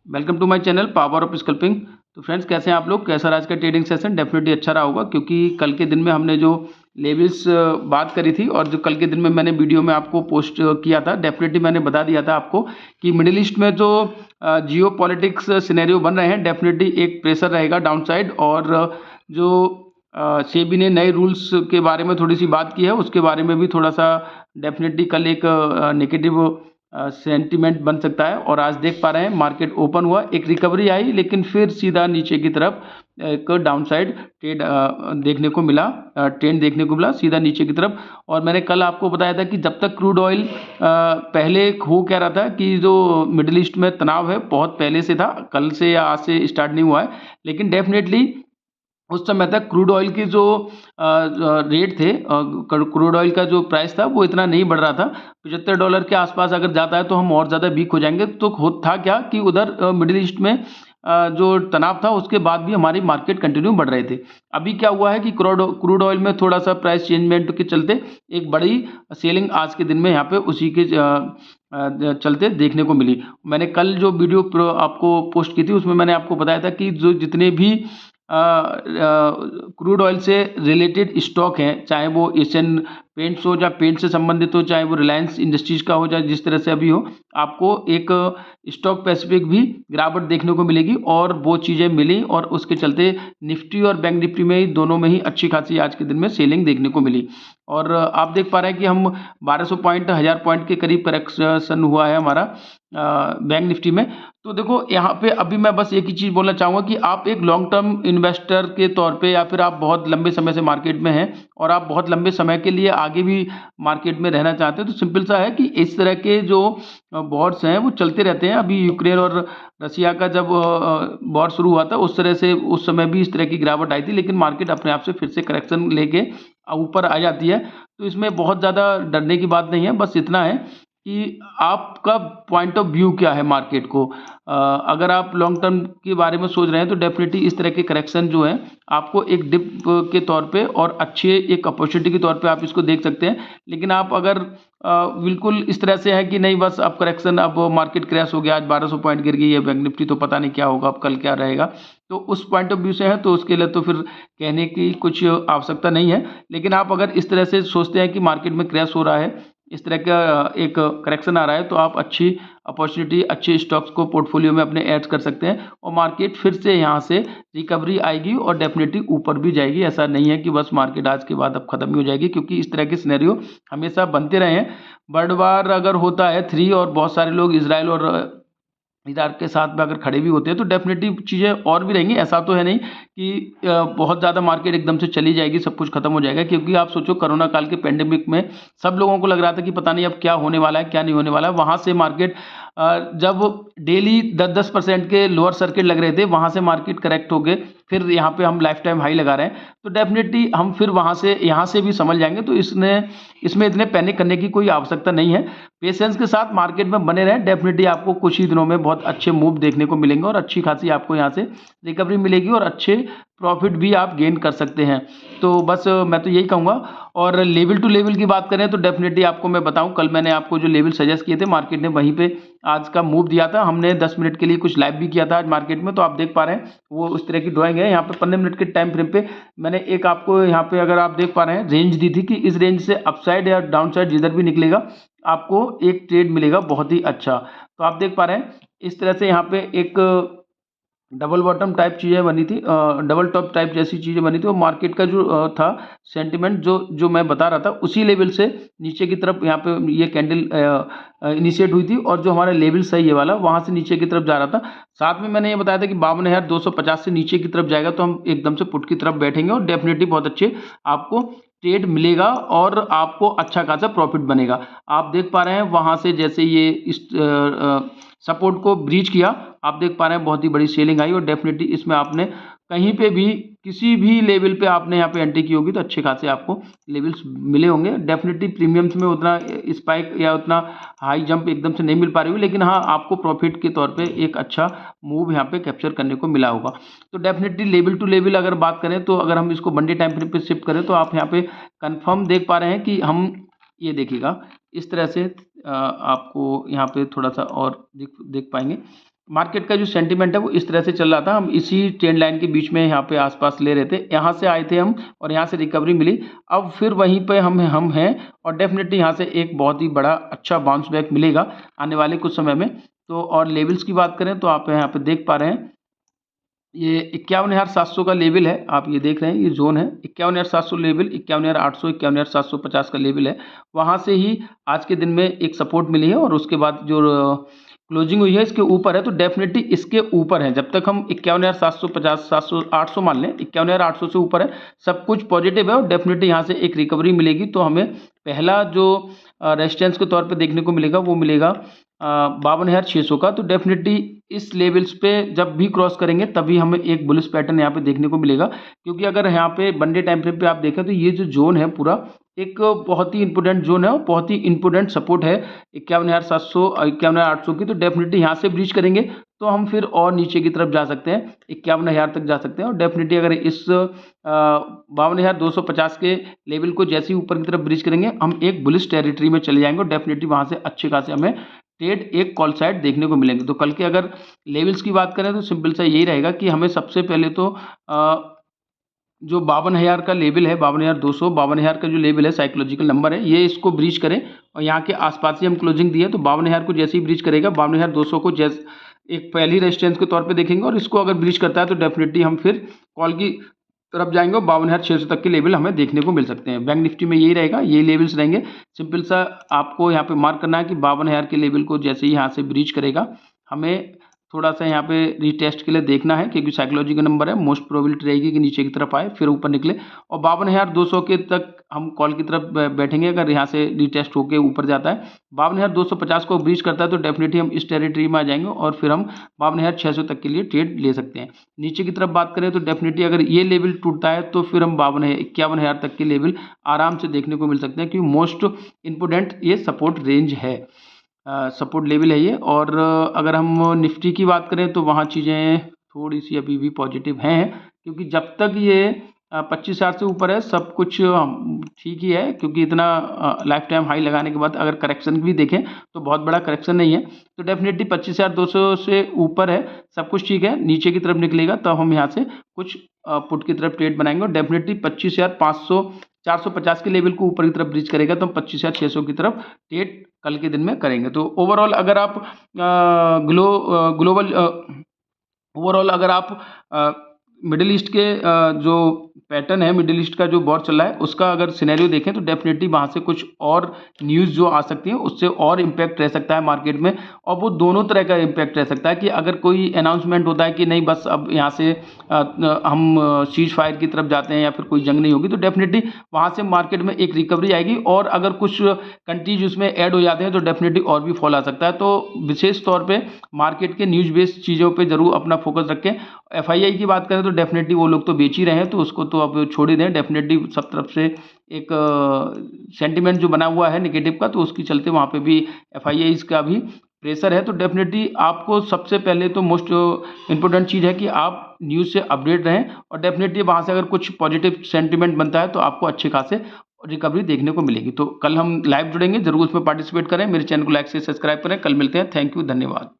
Welcome to my channel power of sculpting. तो friends, कैसे हैं आप लोग? कैसा रहा आज का ट्रेडिंग सेशन? डेफिनेटली अच्छा रहा होगा, क्योंकि कल के दिन में हमने जो लेवल्स बात करी थी और जो कल के दिन में मैंने वीडियो में आपको पोस्ट किया था, डेफिनेटली मैंने बता दिया था आपको कि मिडिल ईस्ट में जो जियो पॉलिटिक्स सिनेरियो बन रहे हैं, डेफिनेटली एक प्रेशर रहेगा डाउन साइड। और जो सेबी ने नए रूल्स के बारे में थोड़ी सी बात की है, उसके बारे में भी थोड़ा सा डेफिनेटली कल एक नेगेटिव सेंटीमेंट बन सकता है। और आज देख पा रहे हैं मार्केट ओपन हुआ, एक रिकवरी आई, लेकिन फिर सीधा नीचे की तरफ एक डाउन साइड ट्रेड देखने को मिला, ट्रेंड देखने को मिला सीधा नीचे की तरफ। और मैंने कल आपको बताया था कि जब तक क्रूड ऑयल पहले हो कह रहा था कि जो मिडिल ईस्ट में तनाव है बहुत पहले से था, कल से या आज से स्टार्ट नहीं हुआ है, लेकिन डेफिनेटली उस समय तक क्रूड ऑयल की जो रेट थे, क्रूड ऑयल का जो प्राइस था वो इतना नहीं बढ़ रहा था। $75 के आसपास अगर जाता है तो हम और ज़्यादा वीक हो जाएंगे। तो था क्या कि उधर मिडिल ईस्ट में जो तनाव था उसके बाद भी हमारी मार्केट कंटिन्यू बढ़ रहे थे। अभी क्या हुआ है कि क्रूड ऑयल में थोड़ा सा प्राइस चेंजमेंट के चलते एक बड़ी सेलिंग आज के दिन में यहाँ पे उसी के चलते देखने को मिली। मैंने कल जो वीडियो आपको पोस्ट की थी उसमें मैंने आपको बताया था कि जो जितने भी क्रूड ऑयल से रिलेटेड स्टॉक हैं, चाहे वो एशियन पेंट्स हो या पेंट से संबंधित हो, चाहे वो रिलायंस इंडस्ट्रीज का हो, चाहे जिस तरह से अभी हो, आपको एक स्टॉक स्पेसिफिक भी गिरावट देखने को मिलेगी। और वो चीज़ें मिली और उसके चलते निफ्टी और बैंक निफ्टी में ही, दोनों में ही अच्छी खासी आज के दिन में सेलिंग देखने को मिली। और आप देख पा रहे हैं कि हम 1200 पॉइंट 1000 पॉइंट के करीब करेक्शन हुआ है हमारा बैंक निफ्टी में। तो देखो यहाँ पे अभी मैं बस एक ही चीज़ बोलना चाहूँगा कि आप एक लॉन्ग टर्म इन्वेस्टर के तौर पे, या फिर आप बहुत लंबे समय से मार्केट में हैं और आप बहुत लंबे समय के लिए आगे भी मार्केट में रहना चाहते हैं, तो सिंपल सा है कि इस तरह के जो वॉर्स हैं वो चलते रहते हैं। अभी यूक्रेन और रसिया का जब वॉर शुरू हुआ था उस तरह से उस समय भी इस तरह की गिरावट आई थी, लेकिन मार्केट अपने आप से फिर से करेक्शन लेके ऊपर आ जाती है। तो इसमें बहुत ज़्यादा डरने की बात नहीं है, बस इतना है कि आपका पॉइंट ऑफ व्यू क्या है मार्केट को। अगर आप लॉन्ग टर्म के बारे में सोच रहे हैं तो डेफिनेटली इस तरह के करेक्शन जो है आपको एक डिप के तौर पे और अच्छे एक अपॉर्चुनिटी के तौर पे आप इसको देख सकते हैं। लेकिन आप अगर बिल्कुल इस तरह से है कि नहीं बस अब करेक्शन, अब मार्केट क्रैश हो गया, आज 1200 पॉइंट गिर गई है बैंक निफ्टी, तो पता नहीं क्या होगा, अब कल क्या रहेगा, तो उस पॉइंट ऑफ व्यू से है तो उसके लिए तो फिर कहने की कुछ आवश्यकता नहीं है। लेकिन आप अगर इस तरह से सोचते हैं कि मार्केट में क्रैश हो रहा है, इस तरह का एक करेक्शन आ रहा है, तो आप अच्छी अपॉर्चुनिटी, अच्छे स्टॉक्स को पोर्टफोलियो में अपने ऐड कर सकते हैं और मार्केट फिर से यहाँ से रिकवरी आएगी और डेफिनेटली ऊपर भी जाएगी। ऐसा नहीं है कि बस मार्केट आज के बाद अब खत्म ही हो जाएगी, क्योंकि इस तरह के सिनेरियो हमेशा बनते रहे हैं। वर्ल्ड वार अगर होता है 3 और बहुत सारे लोग इजराइल और इराक के साथ में अगर खड़े भी होते हैं तो डेफिनेटली चीज़ें और भी रहेंगी। ऐसा तो है नहीं कि बहुत ज़्यादा मार्केट एकदम से चली जाएगी, सब कुछ खत्म हो जाएगा। क्योंकि आप सोचो कोरोना काल के पेंडेमिक में सब लोगों को लग रहा था कि पता नहीं अब क्या होने वाला है, क्या नहीं होने वाला है। वहाँ से मार्केट जब डेली 10-10% के लोअर सर्किट लग रहे थे, वहाँ से मार्केट करेक्ट हो गए, फिर यहाँ पे हम लाइफ टाइम हाई लगा रहे हैं। तो डेफिनेटली हम फिर वहाँ से यहाँ से भी संभल जाएंगे। तो इसमें इतने पैनिक करने की कोई आवश्यकता नहीं है। पेशेंस के साथ मार्केट में बने रहें, डेफिनेटली आपको कुछ ही दिनों में बहुत अच्छे मूव देखने को मिलेंगे और अच्छी खासी आपको यहाँ से रिकवरी मिलेगी और अच्छे प्रॉफिट भी आप गेन कर सकते हैं। तो बस मैं तो यही कहूँगा। और लेवल टू लेवल की बात करें तो डेफिनेटली आपको मैं बताऊं, कल मैंने आपको जो लेवल सजेस्ट किए थे मार्केट ने वहीं पे आज का मूव दिया था। हमने 10 मिनट के लिए कुछ लाइव भी किया था आज मार्केट में, तो आप देख पा रहे हैं वो उस तरह की ड्राइंग है। यहाँ पे 15 मिनट के टाइम फ्रेम पे मैंने एक आपको यहाँ पे, अगर आप देख पा रहे हैं, रेंज दी थी कि इस रेंज से अपसाइड या डाउन साइड जिधर भी निकलेगा आपको एक ट्रेड मिलेगा बहुत ही अच्छा। तो आप देख पा रहे हैं इस तरह से यहाँ पे एक डबल बॉटम टाइप चीज़ें बनी थी, डबल टॉप टाइप जैसी चीज़ें बनी थी। और मार्केट का जो था सेंटिमेंट जो जो मैं बता रहा था उसी लेवल से नीचे की तरफ यहाँ पे ये कैंडल इनिशिएट हुई थी, और जो हमारा लेवल सही है वाला वहाँ से नीचे की तरफ जा रहा था। साथ में मैंने ये बताया था कि 52,250 से नीचे की तरफ जाएगा तो हम एकदम से पुट की तरफ बैठेंगे और डेफिनेटली बहुत अच्छे आपको ट्रेड मिलेगा और आपको अच्छा खासा प्रॉफिट बनेगा। आप देख पा रहे हैं वहाँ से जैसे ये इस सपोर्ट को ब्रीच किया, आप देख पा रहे हैं बहुत ही बड़ी सेलिंग आई और डेफिनेटली इसमें आपने कहीं पे भी किसी भी लेवल पे आपने यहाँ पे एंट्री की होगी तो अच्छे खासे आपको लेवल्स मिले होंगे। डेफिनेटली प्रीमियम्स में उतना स्पाइक या उतना हाई जंप एकदम से नहीं मिल पा रही होगी, लेकिन हाँ आपको प्रॉफिट के तौर पे एक अच्छा मूव यहाँ पे कैप्चर करने को मिला होगा। तो डेफिनेटली लेवल टू लेवल अगर बात करें तो अगर हम इसको मंडे टाइम फ्रेम पे शिफ्ट करें तो आप यहाँ पे कन्फर्म देख पा रहे हैं कि हम, ये देखिएगा इस तरह से आपको यहाँ पे थोड़ा सा और देख पाएंगे। मार्केट का जो सेंटीमेंट है वो इस तरह से चल रहा था, हम इसी ट्रेंड लाइन के बीच में यहाँ पे आसपास ले रहे थे, यहाँ से आए थे हम और यहाँ से रिकवरी मिली। अब फिर वहीं पे हम हैं और डेफिनेटली यहाँ से एक बहुत ही बड़ा अच्छा बाउंस बैक मिलेगा आने वाले कुछ समय में। तो और लेवल्स की बात करें तो आप यहाँ पे देख पा रहे हैं, ये 51,700 का लेवल है, आप ये देख रहे हैं, ये ज़ोन है 51,700 लेवल, 51,800, 51,750 का लेवल है। वहाँ से ही आज के दिन में एक सपोर्ट मिली है और उसके बाद जो क्लोजिंग हुई है इसके ऊपर है, तो डेफिनेटली इसके ऊपर है। जब तक हम 51,750, 700, 800 मान लें, 51,800 से ऊपर है, सब कुछ पॉजिटिव है और डेफिनेटली यहाँ से एक रिकवरी मिलेगी। तो हमें पहला जो रेजिस्टेंस के तौर पे देखने को मिलेगा वो मिलेगा 52,600 का। तो डेफिनेटली इस लेवल्स पे जब भी क्रॉस करेंगे तभी हमें एक बुलिश पैटर्न यहाँ पे देखने को मिलेगा, क्योंकि अगर यहाँ पे वन डे टाइम फ्रेम पे आप देखें तो ये जो जोन है पूरा एक बहुत ही इंपॉर्टेंट जोन है और बहुत ही इंपॉर्टेंट सपोर्ट है 51,700 और 51,800 की। तो डेफिनेटली यहाँ से ब्रीच करेंगे तो हम फिर और नीचे की तरफ जा सकते हैं, 51,000 तक जा सकते हैं। और डेफिनेटली अगर इस 52,250 के लेवल को जैसे ही ऊपर की तरफ ब्रीच करेंगे हम एक बुलिश टेरिटरी में चले जाएंगे और डेफिनेटली वहाँ से अच्छे खासे हमें ट्रेड एक कॉल साइड देखने को मिलेंगे। तो कल के अगर लेवल्स की बात करें तो सिंपल सा यही रहेगा कि हमें सबसे पहले तो जो 52,000 का लेवल है, 52,200, 52,000 का जो लेवल है, साइकोलॉजिकल नंबर है, ये इसको ब्रीच करें और यहाँ के आसपास ही हम क्लोजिंग दिए तो 52,000 को जैसे ही ब्रीच करेगा, 52,200 को जैसे एक पहली रेजिस्टेंस के तौर पे देखेंगे और इसको अगर ब्रीच करता है तो डेफिनेटली हम फिर कॉल की तरफ जाएंगे और 52,600 तक के लेवल हमें देखने को मिल सकते हैं। बैंक निफ्टी में यही रहेगा, यही लेवल्स रहेंगे। सिंपल सा आपको यहाँ पे मार्क करना है कि 52,000 के लेवल को जैसे ही यहाँ से ब्रीच करेगा हमें थोड़ा सा यहाँ पे रीटेस्ट के लिए देखना है, क्योंकि साइकोलॉजी का नंबर है, मोस्ट प्रोबेबिलिटी रहेगी कि नीचे की तरफ आए फिर ऊपर निकले और 52,200 के तक हम कॉल की तरफ बैठेंगे। अगर यहाँ से रीटेस्ट होके ऊपर जाता है 52,250 को ब्रीच करता है तो डेफिनेटली हम इस टेरिटरी में आ जाएंगे और फिर हम 52,600 तक के लिए ट्रेड ले सकते हैं। नीचे की तरफ बात करें तो डेफिनेटली अगर ये लेवल टूटता है तो फिर हम 51,000 तक के लेवल आराम से देखने को मिल सकते हैं, क्योंकि मोस्ट इम्पोर्टेंट ये सपोर्ट रेंज है, सपोर्ट लेवल है ये। और अगर हम निफ्टी की बात करें तो वहाँ चीज़ें थोड़ी सी अभी भी पॉजिटिव हैं, क्योंकि जब तक ये 25,000 से ऊपर है सब कुछ ठीक ही है, क्योंकि इतना लाइफ टाइम हाई लगाने के बाद अगर करेक्शन भी देखें तो बहुत बड़ा करेक्शन नहीं है। तो डेफिनेटली 25,200 से ऊपर है, सब कुछ ठीक है। नीचे की तरफ निकलेगा तो हम यहाँ से कुछ पुट की तरफ ट्रेड बनाएंगे और डेफिनेटली 25,500, 450 के लेवल को ऊपर की तरफ ब्रीच करेगा तो हम 25,600 की तरफ ट्रेड कल के दिन में करेंगे। तो ओवरऑल अगर आप ग्लोबल ओवरऑल अगर आप मिडिल ईस्ट के जो पैटर्न है, मिडिल ईस्ट का जो वॉर चल रहा है उसका अगर सिनेरियो देखें तो डेफिनेटली वहाँ से कुछ और न्यूज़ जो आ सकती हैं उससे और इम्पैक्ट रह सकता है मार्केट में, और वो दोनों तरह का इम्पैक्ट रह सकता है कि अगर कोई अनाउंसमेंट होता है कि नहीं बस अब यहाँ से हम सीज फायर की तरफ जाते हैं या फिर कोई जंग नहीं होगी, तो डेफिनेटली वहाँ से मार्केट में एक रिकवरी आएगी। और अगर कुछ कंट्रीज उसमें ऐड हो जाते हैं तो डेफिनेटली और भी फॉल आ सकता है। तो विशेष तौर पर मार्केट के न्यूज़ बेस्ड चीज़ों पर ज़रूर अपना फोकस रखें। FII की बात करें तो डेफिनेटली वो लोग तो बेच ही रहे हैं तो उसको तो अब छोड़ ही दें। डेफिनेटली सब तरफ से एक सेंटीमेंट जो बना हुआ है नेगेटिव का, तो उसके चलते वहाँ पे भी FIIs का भी प्रेशर है। तो डेफिनेटली आपको सबसे पहले तो मोस्ट इम्पोर्टेंट चीज़ है कि आप न्यूज़ से अपडेट रहें और डेफिनेटली वहाँ से अगर कुछ पॉजिटिव सेंटीमेंट बनता है तो आपको अच्छे खासे रिकवरी देखने को मिलेगी। तो कल हम लाइव जुड़ेंगे, जरूर उसमें पार्टिसिपेट करें, मेरे चैनल को लाइक से सब्सक्राइब करें। कल मिलते हैं, थैंक यू, धन्यवाद।